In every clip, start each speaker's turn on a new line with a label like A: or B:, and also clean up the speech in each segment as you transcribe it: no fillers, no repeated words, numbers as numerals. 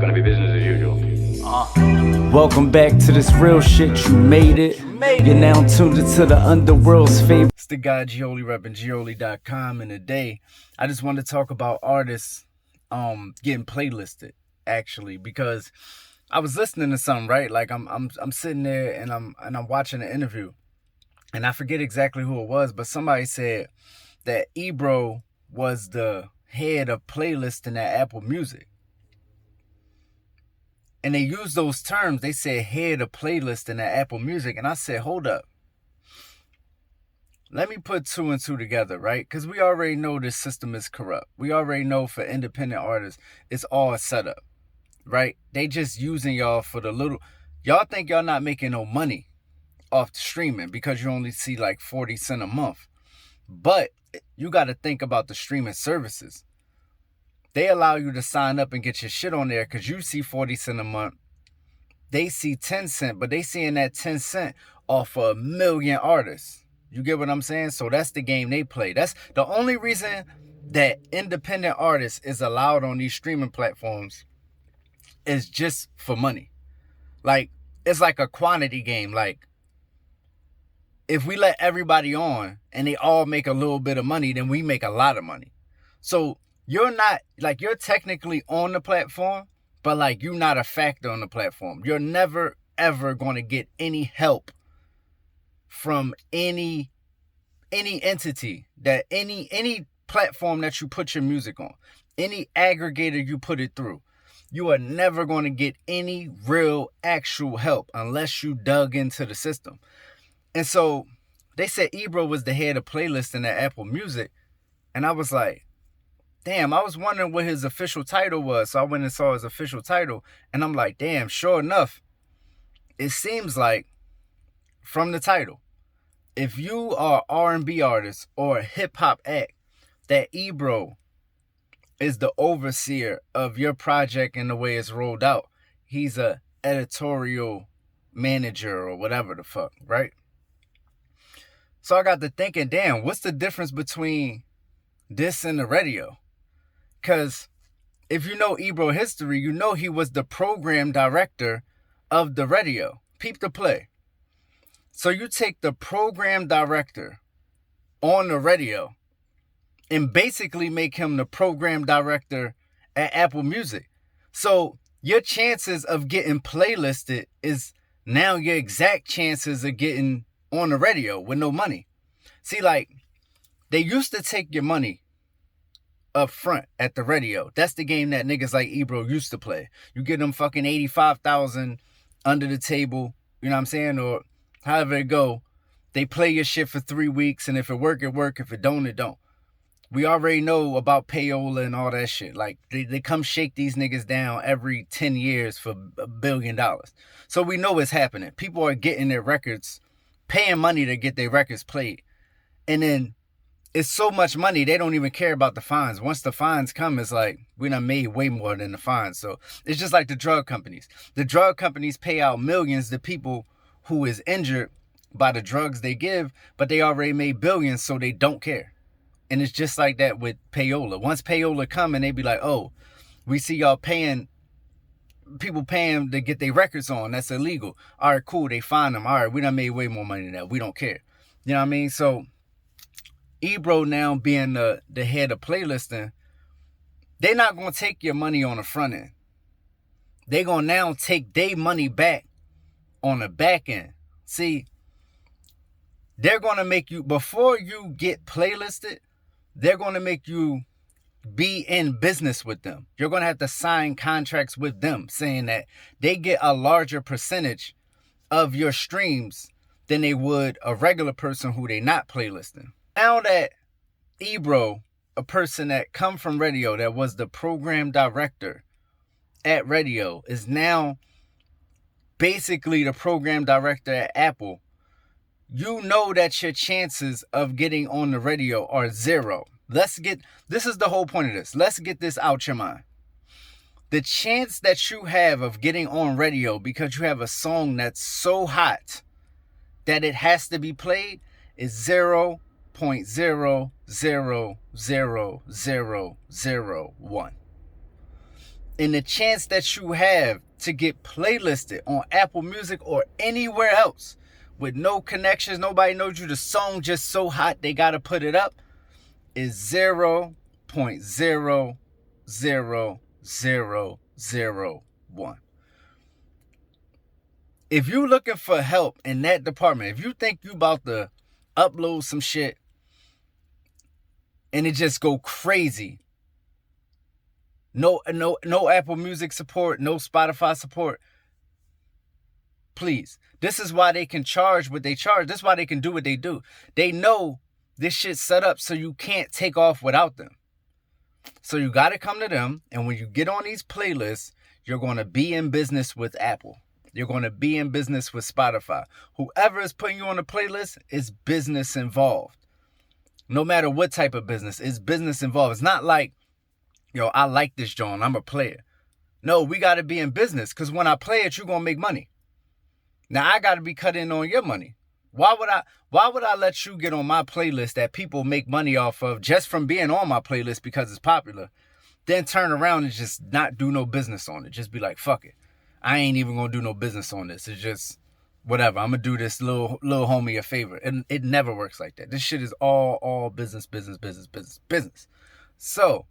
A: gonna be business as usual.
B: Welcome back to this real shit, you made it. You're now tuned into the underworld's favorite. It's the guy 𝗔𝗥𝗑𝗑𝗡𝗏𝗧𝗏 repping 𝗔𝗥𝗑𝗑𝗏𝗧𝗏, and today I just wanted to talk about artists getting playlisted, actually, because I was listening to something, right? Like I'm sitting there and I'm watching an interview, and I forget exactly who it was, but somebody said that Ebro was the head of playlisting at Apple Music. And they used those terms. They said head of playlisting at Apple Music. And I said, hold up. Let me put two and two together, right? Because we already know this system is corrupt. We already know for independent artists, it's all set up, right? They just using y'all for the little... Y'all think y'all not making no money off the streaming because you only see like 40 cents a month. But you got to think about the streaming services. They allow you to sign up and get your shit on there because you see 40 cents a month. They see 10 cents, but they seeing that 10 cents off of 1 million artists. You get what I'm saying? So that's the game they play. That's the only reason that independent artists is allowed on these streaming platforms is just for money. Like, it's like a quantity game. Like, if we let everybody on and they all make a little bit of money, then we make a lot of money. So you're not, like, you're technically on the platform, but like you're not a factor on the platform. You're never, ever going to get any help from any entity, that any platform that you put your music on, any aggregator you put it through. You are never going to get any real actual help unless you dug into the system. And so they said Ebro was the head of playlisting at Apple Music. And I was like, damn, I was wondering what his official title was. So I went and saw his official title. And I'm like, damn, sure enough, it seems like from the title, if you are an R&B artist or a hip-hop act, that Ebro is the overseer of your project and the way it's rolled out. He's a editorial manager or whatever the fuck, right? So I got to thinking, damn, what's the difference between this and the radio? Because if you know Ebro history, you know he was the program director of the radio. Peep the play. So you take the program director on the radio and basically make him the program director at Apple Music. So your chances of getting playlisted is now your exact chances of getting on the radio with no money. See, like, they used to take your money up front at the radio. That's the game that niggas like Ebro used to play. You get them fucking 85,000 under the table, you know what I'm saying? Or however it go. They play your shit for 3 weeks, and if it work, it work. If it don't, it don't. We already know about payola and all that shit. Like, they come shake these niggas down every 10 years for $1 billion. So we know it's happening. People are getting their records, paying money to get their records played. And then it's so much money, they don't even care about the fines. Once the fines come, it's like, we done made way more than the fines. So it's just like the drug companies. The drug companies pay out millions to people who is injured by the drugs they give, but they already made billions, so they don't care. And it's just like that with payola. Once payola come and they be like, oh, we see y'all paying, people paying to get their records on. That's illegal. All right, cool. They fine them. All right, we done made way more money than that. We don't care. You know what I mean? So Ebro now being the head of playlisting, they're not going to take your money on the front end. They're going to now take their money back on the back end. See, they're going to make you, before you get playlisted, they're going to make you be in business with them. You're going to have to sign contracts with them saying that they get a larger percentage of your streams than they would a regular person who they not playlisting. Now that Ebro, a person that come from radio, that was the program director at radio, is now basically the program director at Apple, you know that your chances of getting on the radio are zero. This is the whole point of this. Let's get this out your mind. The chance that you have of getting on radio because you have a song that's so hot that it has to be played is 0.0000001. And the chance that you have to get playlisted on Apple Music or anywhere else with no connections, nobody knows you, the song just so hot they gotta put it up, is 0.00001. If you looking for help in that department, if you think you about to upload some shit and it just go crazy, no Apple Music support, no Spotify support, please. This is why they can charge what they charge. This is why they can do what they do. They know this shit's set up so you can't take off without them. So you got to come to them, and when you get on these playlists, you're going to be in business with Apple. You're going to be in business with Spotify. Whoever is putting you on the playlist is business involved. No matter what type of business, it's business involved. It's not like, yo, I like this joint, I'm a player. No, we got to be in business, because when I play it, you're going to make money. Now, I got to be cut in on your money. Why would I let you get on my playlist that people make money off of just from being on my playlist because it's popular, then turn around and just not do no business on it? Just be like, fuck it. I ain't even going to do no business on this. It's just whatever. I'm going to do this little homie a favor. And it never works like that. This shit is all business. So,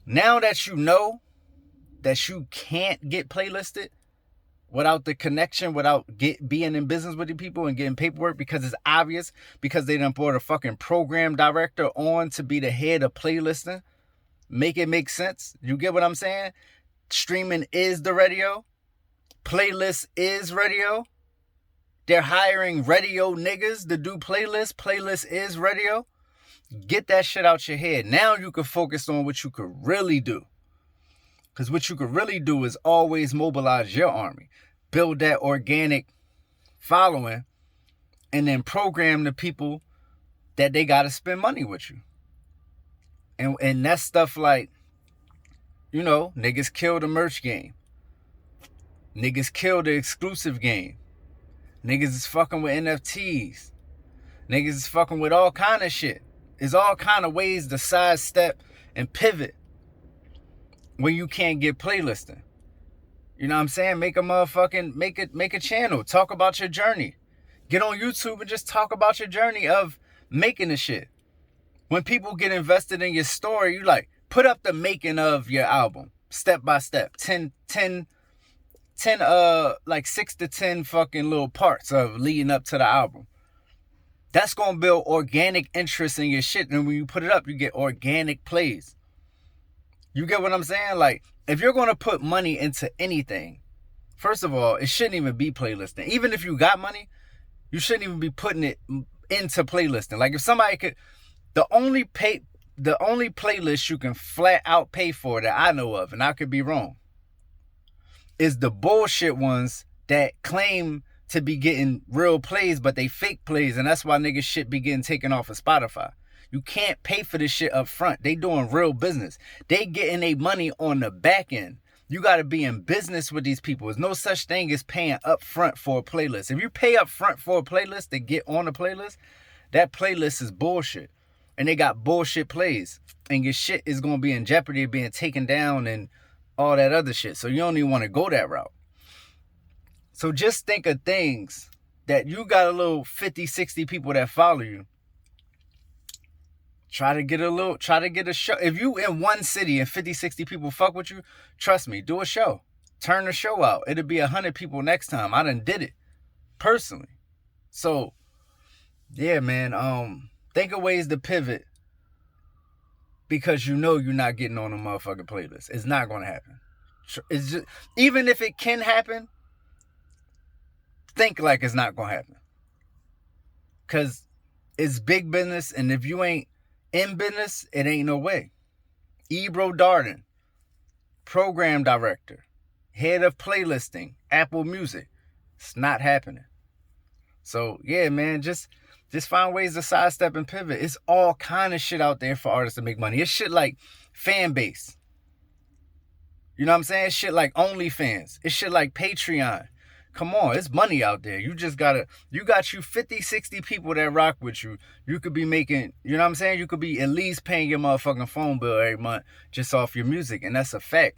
B: now that you know that you can't get playlisted without the connection, without being in business with the people and getting paperwork, because it's obvious, because they done brought a fucking program director on to be the head of playlisting. Make it make sense. You get what I'm saying? Streaming is the radio. Playlist is radio. They're hiring radio niggas to do playlists. Playlist is radio. Get that shit out your head. Now you can focus on what you could really do. Because what you could really do is always mobilize your army. Build that organic following. And then program the people that they got to spend money with you. And that's stuff like, you know, niggas kill the merch game. Niggas kill the exclusive game. Niggas is fucking with NFTs. Niggas is fucking with all kind of shit. There's all kind of ways to sidestep and pivot when you can't get playlisting. You know what I'm saying? Make a motherfucking, make a channel. Talk about your journey. Get on YouTube and just talk about your journey of making the shit. When people get invested in your story, you like, put up the making of your album. Step by step. 10, like 6 to 10 fucking little parts of leading up to the album. That's going to build organic interest in your shit. And when you put it up, you get organic plays. You get what I'm saying? Like, if you're going to put money into anything, first of all, it shouldn't even be playlisting. Even if you got money, you shouldn't even be putting it into playlisting. Like, if somebody could, the only playlist you can flat out pay for that I know of, and I could be wrong, is the bullshit ones that claim to be getting real plays, but they fake plays, and that's why niggas shit be getting taken off of Spotify. You can't pay for this shit up front. They doing real business. They getting their money on the back end. You got to be in business with these people. There's no such thing as paying up front for a playlist. If you pay up front for a playlist to get on a playlist, that playlist is bullshit. And they got bullshit plays. And your shit is going to be in jeopardy of being taken down and all that other shit. So you don't even want to go that route. So just think of things that you got a little 50, 60 people that follow you. Try to get a show. If you in one city and 50, 60 people fuck with you, trust me, do a show. Turn the show out. It'll be 100 people next time. I done did it personally. So, yeah, man, think of ways to pivot, because you know you're not getting on a motherfucking playlist. It's not going to happen. It's just, even if it can happen, think like it's not going to happen. Because it's big business, and if you ain't in business, it ain't no way. Ebro Darden, program director, head of playlisting, Apple Music. It's not happening. So, yeah, man, just find ways to sidestep and pivot. It's all kind of shit out there for artists to make money. It's shit like fan base. You know what I'm saying? It's shit like OnlyFans. It's shit like Patreon. Come on, it's money out there. You got you 50, 60 people that rock with you. You could be making, you know what I'm saying? You could be at least paying your motherfucking phone bill every month just off your music. And that's a fact.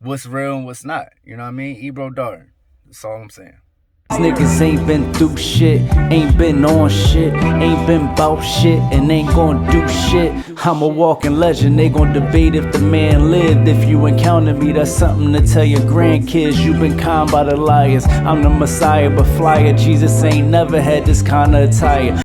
B: what's real and what's not. You know what I mean? Ebro Darden. That's all I'm saying.
A: These niggas ain't been through shit, ain't been on shit, ain't been bout shit, and ain't gon' do shit. I'm a walking legend, they gon' debate if the man lived. If you encounter me, that's something to tell your grandkids. You been conned by the liars, I'm the Messiah, but flyer. Jesus ain't never had this kind of attire.